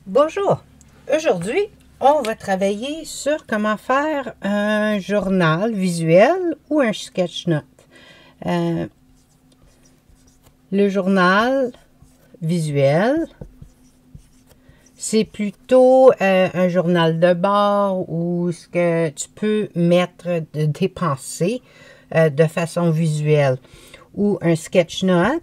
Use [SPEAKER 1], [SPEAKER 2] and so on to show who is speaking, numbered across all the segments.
[SPEAKER 1] Bonjour, aujourd'hui on va travailler sur comment faire un journal visuel ou un sketch note. Le journal visuel, c'est plutôt un journal de bord où ce que tu peux mettre des pensées de façon visuelle, ou un sketch note.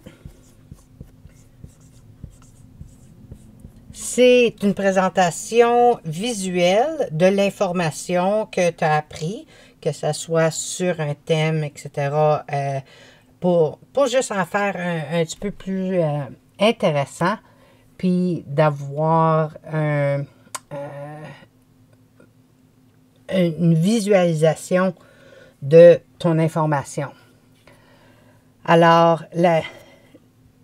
[SPEAKER 1] C'est une présentation visuelle de l'information que tu as appris, que ce soit sur un thème, etc., pour juste en faire un petit peu plus intéressant, puis d'avoir une visualisation de ton information. Alors,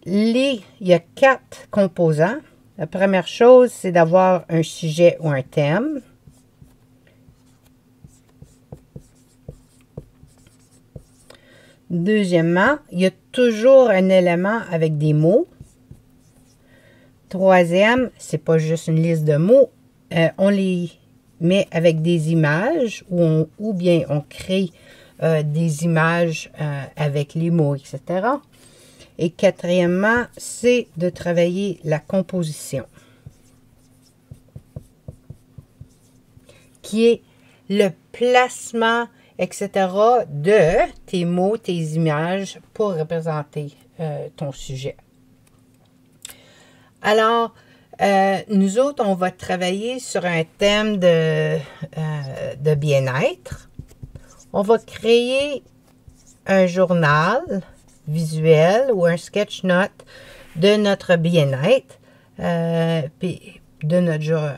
[SPEAKER 1] il y a 4 composants. La première chose, c'est d'avoir un sujet ou un thème. Deuxièmement, il y a toujours un élément avec des mots. Troisième, c'est pas juste une liste de mots. On les met avec des images ou bien on crée des images avec les mots, etc. Et quatrièmement, c'est de travailler la composition, qui est le placement, etc., de tes mots, tes images pour représenter ton sujet. Alors, nous autres, on va travailler sur un thème de bien-être. On va créer un journal visuel ou un sketch note de notre bien-être, puis de notre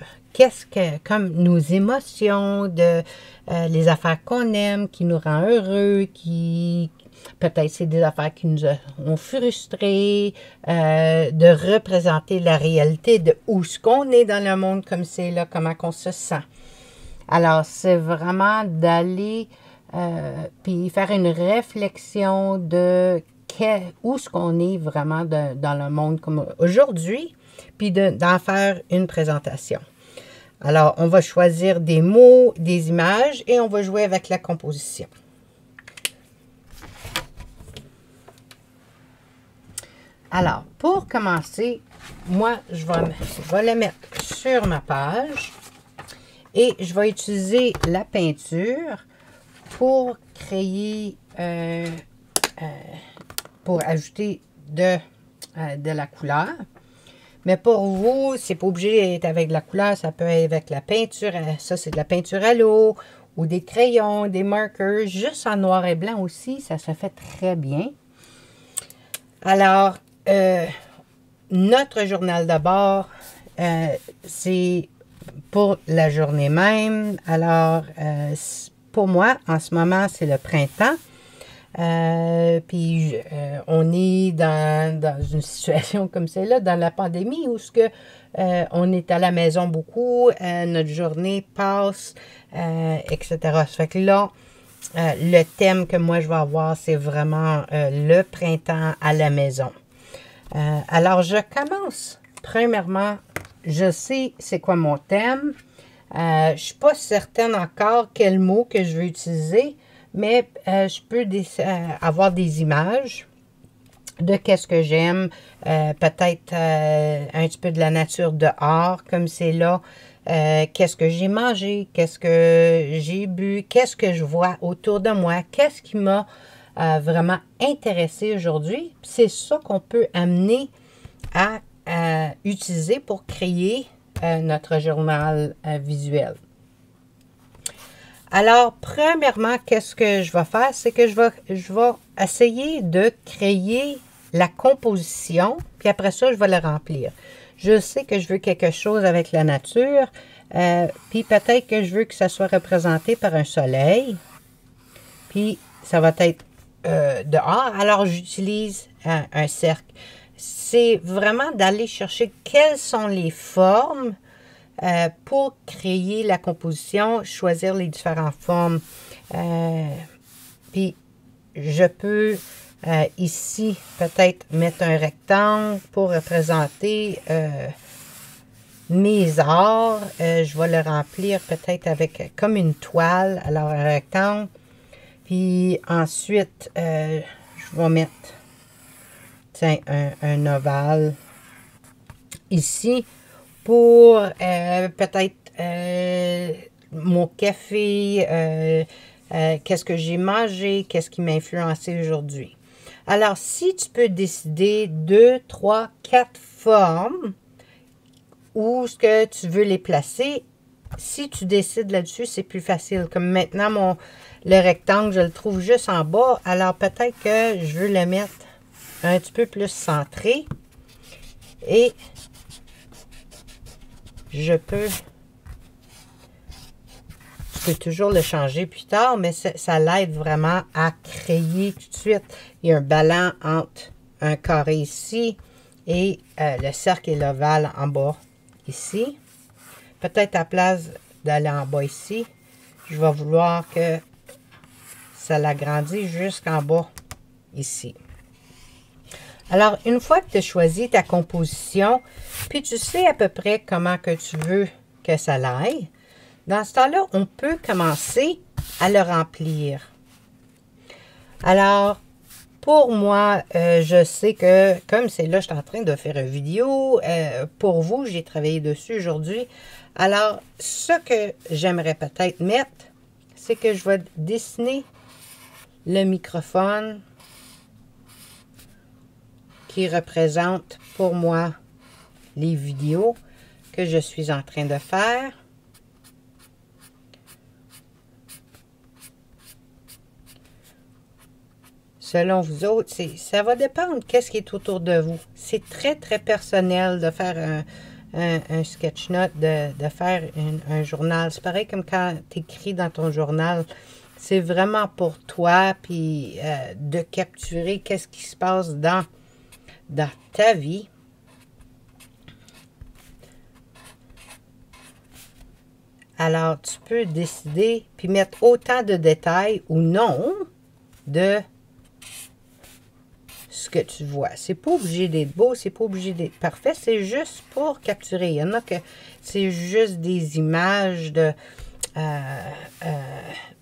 [SPEAKER 1] comme nos émotions, de les affaires qu'on aime, qui nous rend heureux, peut-être c'est des affaires qui nous ont frustrés, de représenter la réalité de où ce qu'on est dans le monde comme c'est là, comment qu'on se sent. Alors, c'est vraiment d'aller puis faire une réflexion de où est-ce qu'on est vraiment dans le monde comme aujourd'hui, puis d'en faire une présentation. Alors, on va choisir des mots, des images, et on va jouer avec la composition. Alors, pour commencer, moi, je vais le mettre sur ma page et je vais utiliser la peinture pour créer, pour ajouter de la couleur. Mais pour vous, c'est pas obligé d'être avec de la couleur, ça peut être avec la peinture. Ça, c'est de la peinture à l'eau ou des crayons, des marqueurs, juste en noir et blanc aussi, ça se fait très bien. Alors, notre journal de bord, c'est pour la journée même. Alors, pour moi, en ce moment, c'est le printemps. Puis, on est dans une situation comme celle-là, dans la pandémie, où on est à la maison beaucoup, notre journée passe, etc. Ça fait que là, le thème que moi je vais avoir, c'est vraiment le printemps à la maison. Alors, je commence. Premièrement, je sais c'est quoi mon thème. Je ne suis pas certaine encore quel mot que je vais utiliser, mais je peux avoir des images de qu'est-ce que j'aime. Peut-être un petit peu de la nature dehors, comme c'est là. Qu'est-ce que j'ai mangé, qu'est-ce que j'ai bu, qu'est-ce que je vois autour de moi, qu'est-ce qui m'a vraiment intéressé aujourd'hui. C'est ça qu'on peut amener à utiliser pour créer notre journal visuel. Alors, premièrement, qu'est-ce que je vais faire? C'est que je vais essayer de créer la composition, puis après ça, je vais la remplir. Je sais que je veux quelque chose avec la nature, puis peut-être que je veux que ça soit représenté par un soleil, puis ça va être dehors, alors j'utilise un cercle. C'est vraiment d'aller chercher quelles sont les formes pour créer la composition, choisir les différentes formes. Puis, je peux ici peut-être mettre un rectangle pour représenter mes arts, je vais le remplir peut-être avec comme une toile, alors un rectangle. Puis ensuite, je vais mettre, tiens, un ovale ici pour peut-être mon café, qu'est-ce que j'ai mangé, qu'est-ce qui m'a influencé aujourd'hui. Alors, si tu peux décider 2, 3, 4 formes où ce que tu veux les placer, si tu décides là-dessus, c'est plus facile. Comme maintenant, le rectangle, je le trouve juste en bas. Alors, peut-être que je veux le mettre un petit peu plus centré. Et je peux toujours le changer plus tard, mais ça l'aide vraiment à créer tout de suite. Il y a un ballon entre un carré ici et le cercle et l'ovale en bas ici. Peut-être à place d'aller en bas ici, je vais vouloir que ça l'agrandisse jusqu'en bas ici. Alors, une fois que tu as choisi ta composition, puis tu sais à peu près comment que tu veux que ça aille, dans ce temps-là, on peut commencer à le remplir. Alors, pour moi, je sais que, comme c'est là, je suis en train de faire une vidéo, pour vous, j'ai travaillé dessus aujourd'hui. Alors, ce que j'aimerais peut-être mettre, c'est que je vais dessiner le microphone qui représente pour moi les vidéos que je suis en train de faire. Selon vous autres, ça va dépendre qu'est-ce qui est autour de vous. C'est très, très personnel de faire un sketch note, de faire un journal. C'est pareil comme quand tu écris dans ton journal. C'est vraiment pour toi, puis de capturer qu'est-ce qui se passe dans ta vie. Alors, tu peux décider, puis mettre autant de détails ou non de ce que tu vois. C'est pas obligé d'être beau, c'est pas obligé d'être parfait, c'est juste pour capturer. Il y en a que c'est juste des images de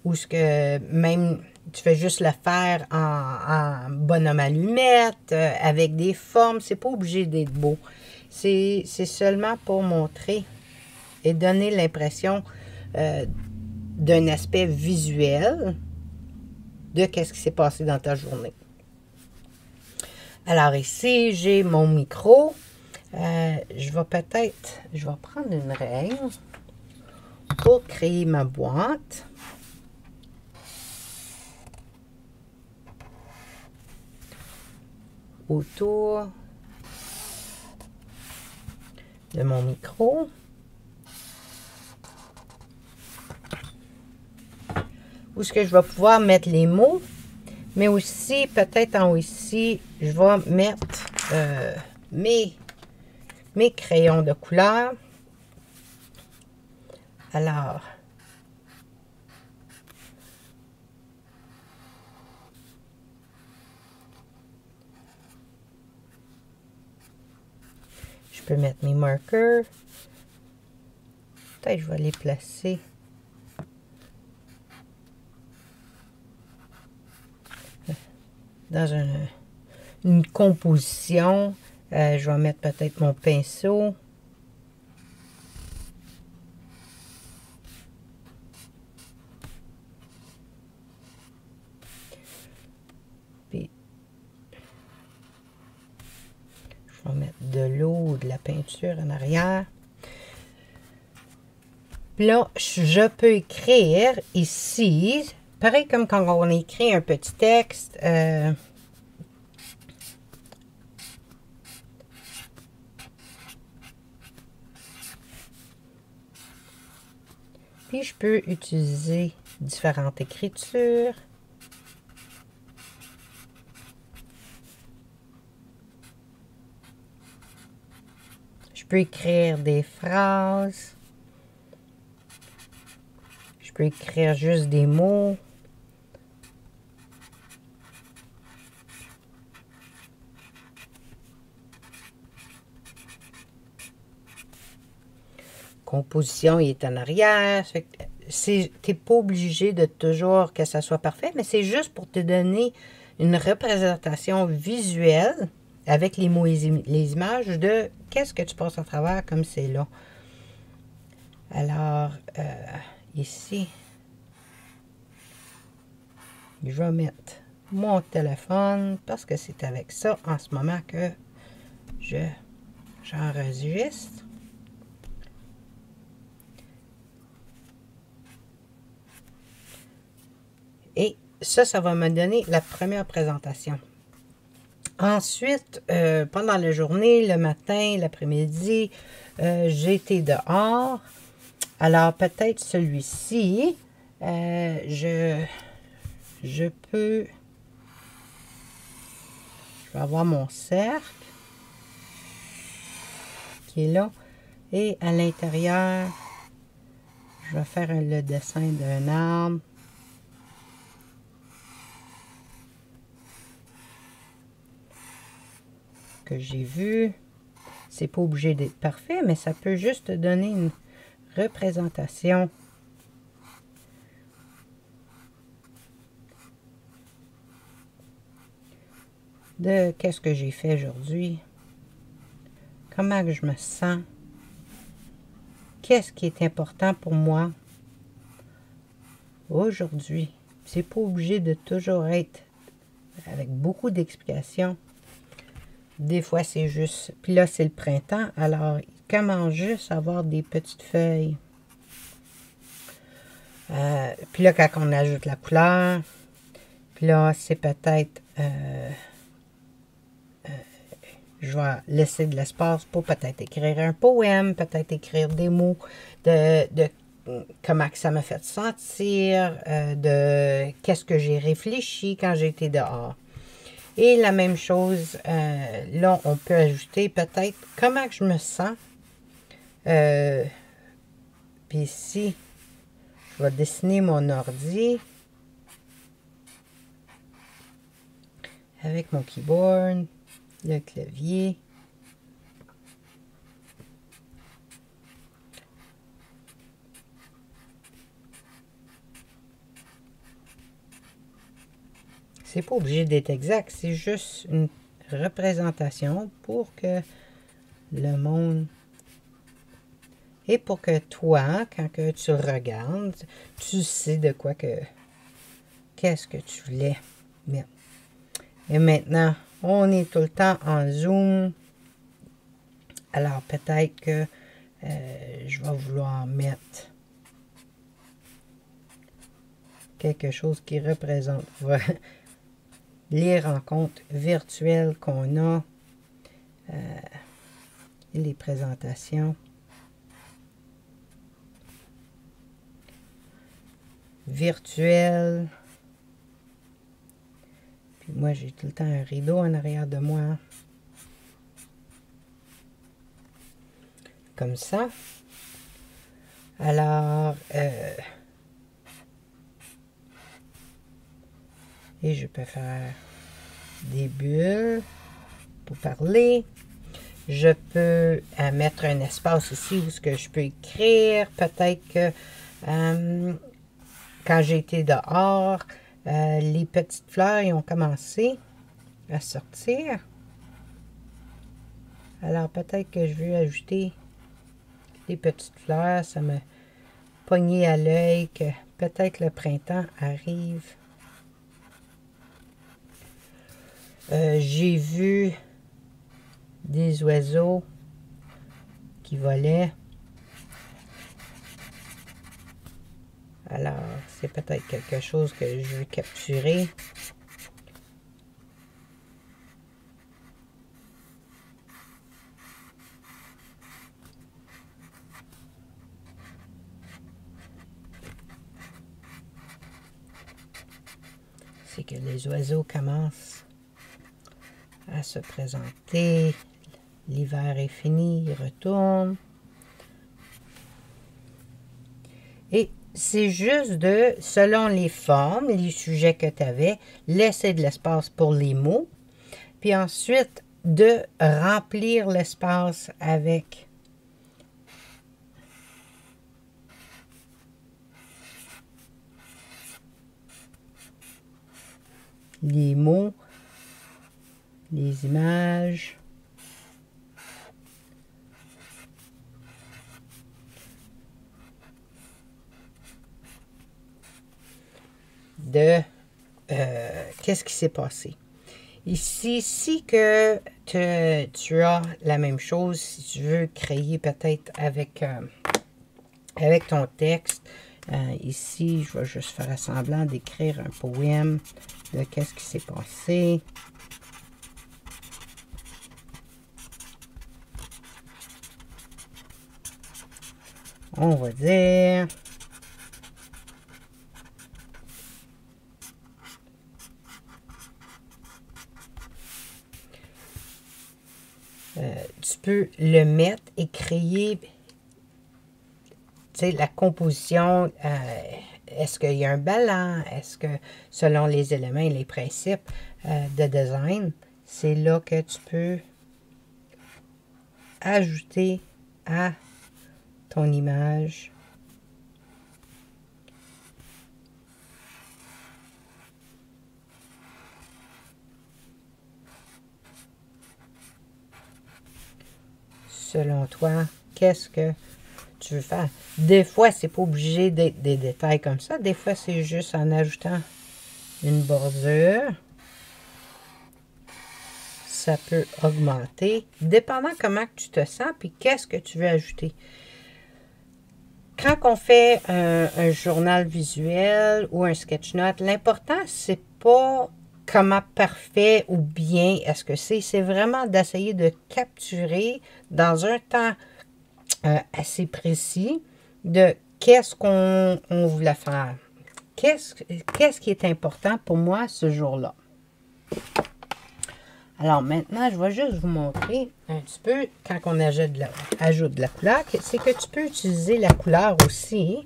[SPEAKER 1] où ce que même tu fais juste le faire en bonhomme allumette, avec des formes, c'est pas obligé d'être beau. C'est seulement pour montrer et donner l'impression d'un aspect visuel de qu'est-ce qui s'est passé dans ta journée. Alors ici, j'ai mon micro. Je vais prendre une règle pour créer ma boîte. Autour de mon micro. Où est-ce que je vais pouvoir mettre les mots. Mais aussi, peut-être en haut ici, je vais mettre mes crayons de couleur. Alors, je peux mettre mes marqueurs. Peut-être que je vais les placer dans une composition. Je vais mettre peut-être mon pinceau. Puis, je vais mettre de l'eau ou de la peinture en arrière. Puis là, je peux écrire ici, pareil comme quand on écrit un petit texte. Puis je peux utiliser différentes écritures. Je peux écrire des phrases. Je peux écrire juste des mots. composition est en arrière. Tu n'es pas obligé de toujours que ça soit parfait, mais c'est juste pour te donner une représentation visuelle avec les mots et les images de qu'est-ce que tu passes à travers comme c'est là. Alors, ici, je vais mettre mon téléphone parce que c'est avec ça en ce moment que j'enregistre. Et ça va me donner la première présentation. Ensuite, pendant la journée, le matin, l'après-midi, j'ai été dehors. Alors, peut-être celui-ci, je vais avoir mon cercle qui est là. Et à l'intérieur, je vais faire le dessin d'un arbre. Que j'ai vu. C'est pas obligé d'être parfait, mais ça peut juste donner une représentation de qu'est-ce que j'ai fait aujourd'hui, comment que je me sens, qu'est-ce qui est important pour moi aujourd'hui. C'est pas obligé de toujours être avec beaucoup d'explications. Des fois, c'est juste... Puis là, c'est le printemps, alors il commence juste à avoir des petites feuilles. Puis là, quand on ajoute la couleur, puis là, c'est peut-être... je vais laisser de l'espace pour peut-être écrire un poème, peut-être écrire des mots de comment que ça m'a fait sentir, de qu'est-ce que j'ai réfléchi quand j'étais dehors. Et la même chose, là, on peut ajouter peut-être comment que je me sens. Puis ici, je vais dessiner mon ordi avec mon keyboard, le clavier. C'est pas obligé d'être exact, c'est juste une représentation pour que le monde et pour que toi, quand que tu regardes, tu sais de quoi qu'est-ce que tu voulais mettre. Et maintenant, on est tout le temps en zoom. Alors peut-être que je vais vouloir mettre quelque chose qui représente les rencontres virtuelles qu'on a, les présentations virtuelles. Puis moi, j'ai tout le temps un rideau en arrière de moi. Comme ça. Alors, et je peux faire des bulles pour parler. Je peux mettre un espace ici où ce que je peux écrire. Peut-être que quand j'ai été dehors, les petites fleurs ils ont commencé à sortir. Alors peut-être que je veux ajouter des petites fleurs. Ça me pogné à l'œil que peut-être le printemps arrive. J'ai vu des oiseaux qui volaient. Alors, c'est peut-être quelque chose que je veux capturer. C'est que les oiseaux commencent à se présenter. L'hiver est fini, il retourne. Et c'est juste de, selon les formes, les sujets que tu avais, laisser de l'espace pour les mots. Puis ensuite, de remplir l'espace avec les mots, les images. De qu'est-ce qui s'est passé. Ici, si que tu as la même chose, si tu veux créer peut-être avec ton texte, ici, je vais juste faire semblant d'écrire un poème de qu'est-ce qui s'est passé. On va dire... tu peux le mettre et créer la composition. Est-ce qu'il y a un ballon? Est-ce que selon les éléments et les principes de design, c'est là que tu peux ajouter à ton image. Selon toi, qu'est-ce que tu veux faire? Des fois, c'est pas obligé d'être des détails comme ça. Des fois, c'est juste en ajoutant une bordure. Ça peut augmenter, dépendant comment tu te sens, puis qu'est-ce que tu veux ajouter. Quand on fait un journal visuel ou un sketch note, l'important, c'est pas comment parfait ou bien est-ce que c'est vraiment d'essayer de capturer dans un temps assez précis de qu'est-ce qu'on voulait faire. Qu'est-ce qui est important pour moi ce jour-là. Alors maintenant, je vais juste vous montrer un petit peu quand on ajoute de la couleur, c'est que tu peux utiliser la couleur aussi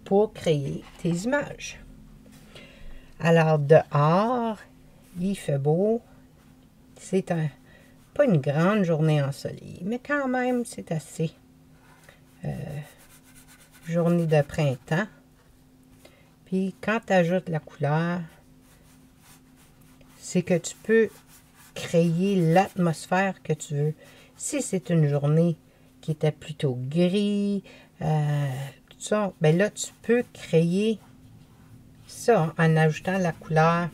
[SPEAKER 1] pour créer tes images. Alors dehors, il fait beau. C'est pas une grande journée ensoleillée, mais quand même, c'est assez. Journée de printemps. Puis quand tu ajoutes la couleur, c'est que tu peux créer l'atmosphère que tu veux. Si c'est une journée qui était plutôt gris, tout ça, ben là, tu peux créer ça en ajoutant la couleur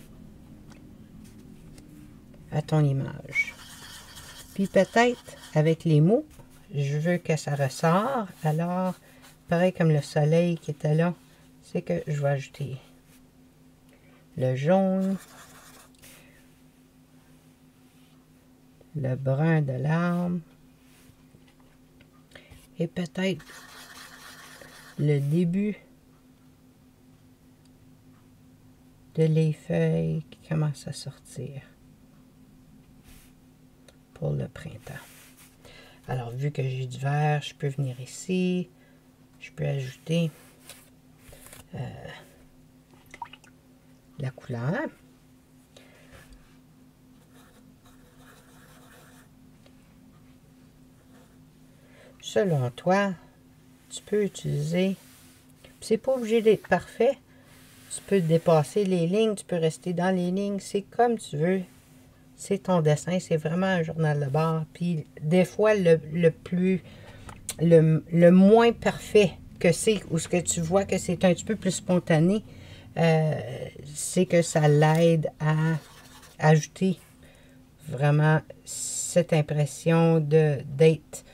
[SPEAKER 1] à ton image. Puis peut-être, avec les mots, je veux que ça ressort. Alors, pareil comme le soleil qui était là, c'est que je vais ajouter le jaune, le brun de l'arbre et peut-être le début de les feuilles qui commencent à sortir pour le printemps. Alors, vu que j'ai du vert, je peux venir ici, je peux ajouter la couleur. Selon toi, tu peux utiliser, c'est pas obligé d'être parfait, tu peux dépasser les lignes, tu peux rester dans les lignes, c'est comme tu veux. C'est ton dessin, c'est vraiment un journal de bord. Puis des fois, le moins parfait que c'est, ou ce que tu vois que c'est un petit peu plus spontané, c'est que ça l'aide à ajouter vraiment cette impression d'être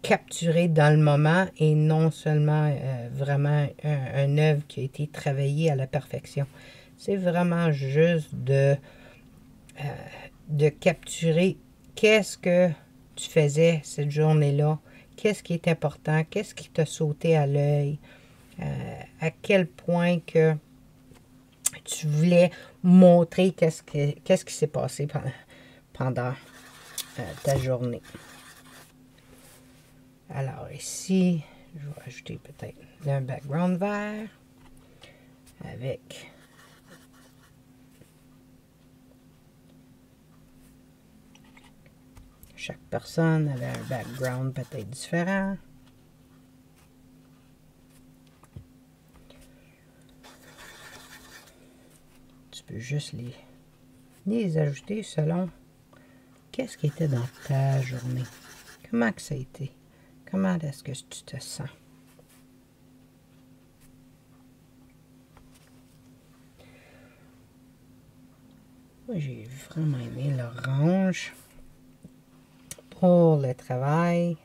[SPEAKER 1] capturé dans le moment et non seulement vraiment un œuvre qui a été travaillée à la perfection. C'est vraiment juste de capturer qu'est-ce que tu faisais cette journée-là, qu'est-ce qui est important, qu'est-ce qui t'a sauté à l'œil, à quel point que tu voulais montrer qu'est-ce qui s'est passé pendant ta journée. Alors ici, je vais ajouter peut-être un background vert avec chaque personne avait un background peut-être différent. Tu peux peux juste les ajouter selon qu'est-ce qui était dans ta journée. Comment que ça a été? Comment est-ce que tu te sens? Moi, j'ai vraiment aimé l'orange pour le travail.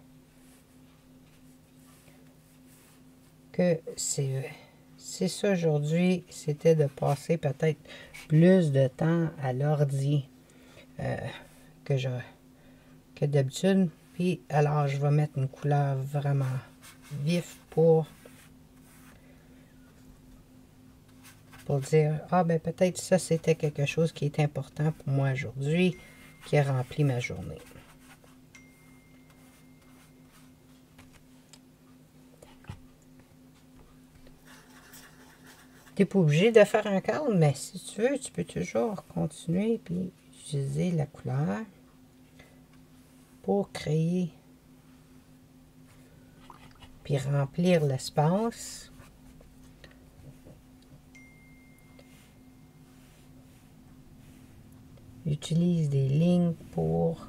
[SPEAKER 1] Que c'est ça aujourd'hui, c'était de passer peut-être plus de temps à l'ordi que d'habitude. Puis alors, je vais mettre une couleur vraiment vif pour dire, ah ben peut-être ça c'était quelque chose qui est important pour moi aujourd'hui, qui a rempli ma journée. Tu n'es pas obligé de faire un cadre, mais si tu veux, tu peux toujours continuer puis utiliser la couleur pour créer puis remplir l'espace. J'utilise des lignes pour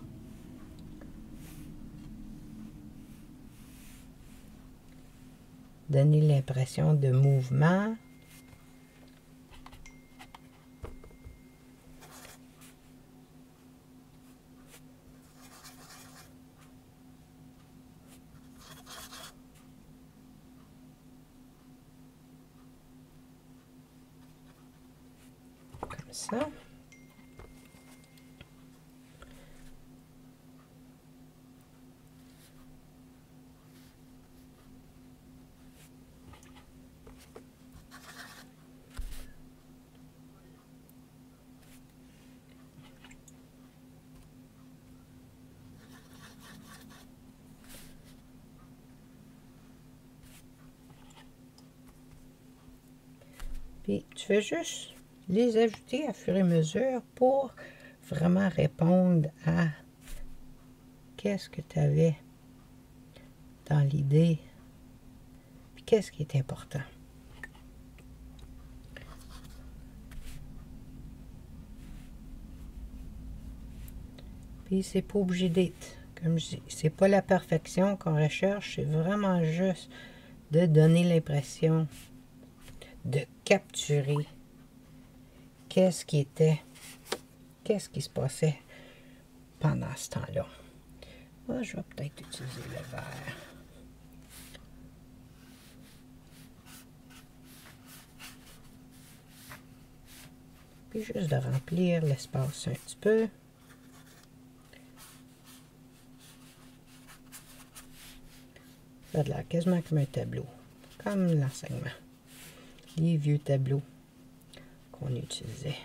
[SPEAKER 1] donner l'impression de mouvement. Comme ça. Puis tu fais juste les ajouter à fur et à mesure pour vraiment répondre à qu'est-ce que tu avais dans l'idée, puis qu'est-ce qui est important. Puis c'est pas obligé d'être, comme je dis, c'est pas la perfection qu'on recherche, c'est vraiment juste de donner l'impression de capturer qu'est-ce qui se passait pendant ce temps-là. Moi, je vais peut-être utiliser le vert. Puis juste de remplir l'espace un petit peu. Ça a l'air quasiment comme un tableau, comme l'enseignement. Les vieux tableaux qu'on utilisait.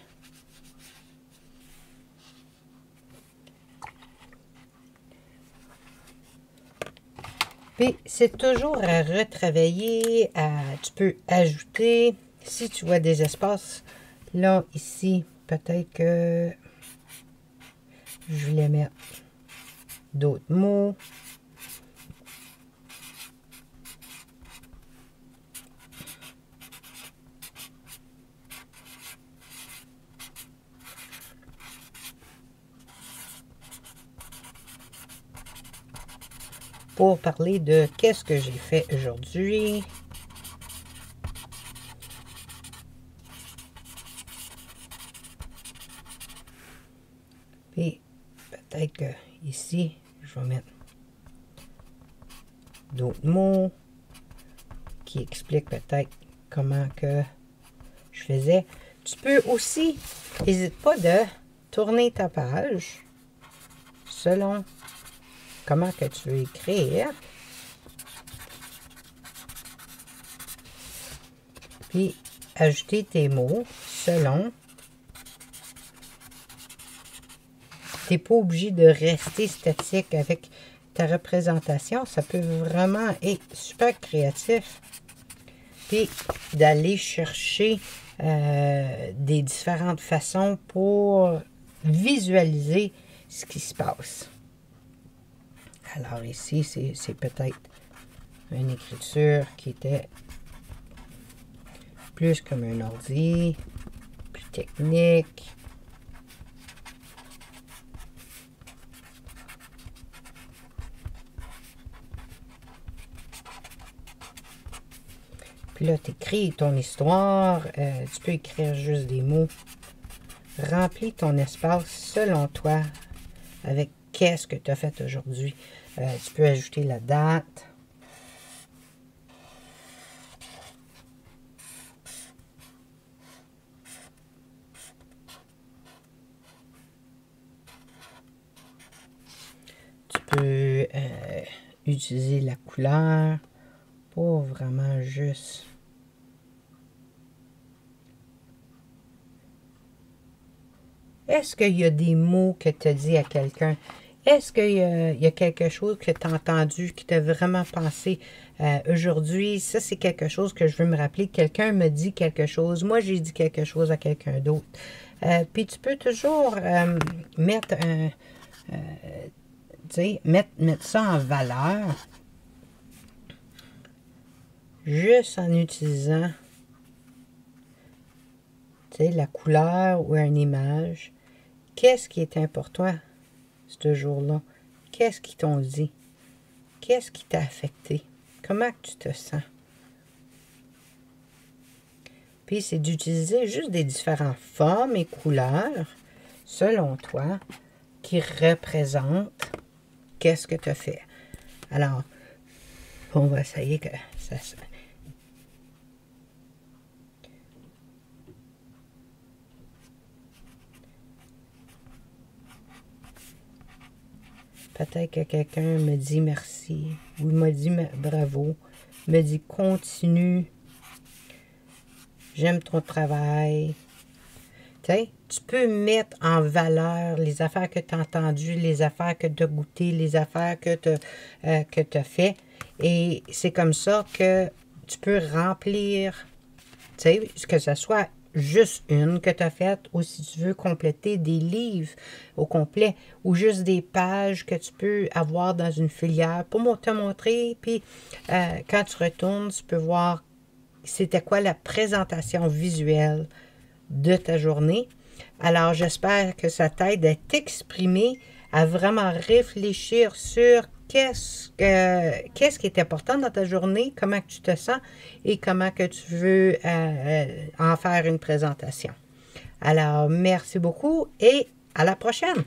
[SPEAKER 1] Puis c'est toujours à retravailler, tu peux ajouter, si tu vois des espaces, là, ici, peut-être que je voulais mettre d'autres mots. Pour parler de qu'est-ce que j'ai fait aujourd'hui. Puis peut-être que ici, je vais mettre d'autres mots qui expliquent peut-être comment que je faisais. Tu peux aussi, n'hésite pas de tourner ta page selon comment que tu veux écrire. Puis, ajouter tes mots selon. Tu n'es pas obligé de rester statique avec ta représentation. Ça peut vraiment être super créatif. Puis, d'aller chercher des différentes façons pour visualiser ce qui se passe. Alors ici, c'est peut-être une écriture qui était plus comme un ordi, plus technique. Puis là, tu écris ton histoire. Tu peux écrire juste des mots. Remplis ton espace selon toi avec qu'est-ce que tu as fait aujourd'hui. Tu peux ajouter la date. Tu peux utiliser la couleur pour vraiment juste est-ce qu'il y a des mots que tu as dit à quelqu'un? Est-ce qu'il y a quelque chose que tu as entendu, qui t'a vraiment pensé aujourd'hui? Ça, c'est quelque chose que je veux me rappeler. Quelqu'un me dit quelque chose. Moi, j'ai dit quelque chose à quelqu'un d'autre. Puis tu peux toujours mettre mettre ça en valeur juste en utilisant la couleur ou une image. Qu'est-ce qui est important ce jour-là? Qu'est-ce qu'ils t'ont dit? Qu'est-ce qui t'a affecté? Comment tu te sens? Puis c'est d'utiliser juste des différentes formes et couleurs, selon toi, qui représentent qu'est-ce que tu as fait. Alors, on va essayer que ça se... Peut-être que quelqu'un me dit merci, ou m'a dit bravo, me dit continue, j'aime ton travail. Tu peux mettre en valeur les affaires que tu as entendues, les affaires que tu as goûtées, les affaires que tu as fait. Et c'est comme ça que tu peux remplir, que ce soit juste une que tu as faite, ou si tu veux compléter des livres au complet, ou juste des pages que tu peux avoir dans une filière pour te montrer. Puis quand tu retournes, tu peux voir c'était quoi la présentation visuelle de ta journée. Alors, j'espère que ça t'aide à t'exprimer, à vraiment réfléchir sur qu'est-ce qui est important dans ta journée, comment que tu te sens et comment que tu veux en faire une présentation. Alors, merci beaucoup et à la prochaine!